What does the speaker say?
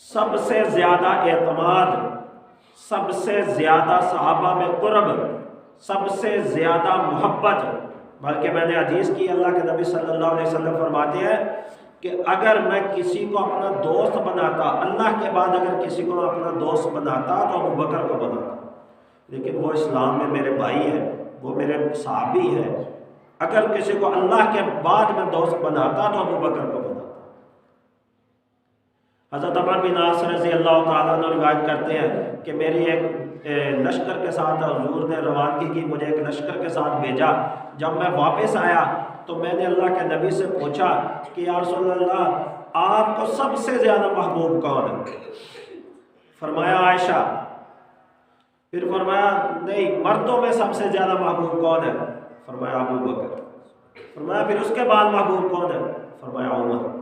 سب سے زیادہ اعتماد، سب سے زیادہ صحابہ میں قرب، سب سے زیادہ محبت، بلکہ میں نے حدیث کی، اللہ کے نبی صلی اللہ علیہ وسلم فرماتے ہیں کہ اگر میں کسی کو اپنا دوست بناتا، اللہ کے بعد اگر کسی کو اپنا دوست بناتا تو ابو بکر کو بناتا، لیکن وہ اسلام میں میرے بھائی ہیں، وہ میرے صحابی ہیں، اگر کسی کو اللہ کے بعد میں دوست بناتا تو ابو بکر کو بناتا۔ حضرت عمر بن عاص رضی اللہ تعالیٰ عنہ روایت کرتے ہیں کہ میری ایک لشکر کے ساتھ حضور نے روانگی کی، مجھے ایک لشکر کے ساتھ بھیجا، جب میں واپس آیا تو میں نے اللہ کے نبی سے پوچھا کہ یا رسول اللہ آپ کو سب سے زیادہ محبوب کون ہے؟ فرمایا عائشہ، پھر فرمایا نہیں مردوں میں سب سے زیادہ محبوب کون ہے؟ فرمایا ابو بکر۔ فرمایا پھر اس کے بعد محبوب کون ہے؟ فرمایا عمر۔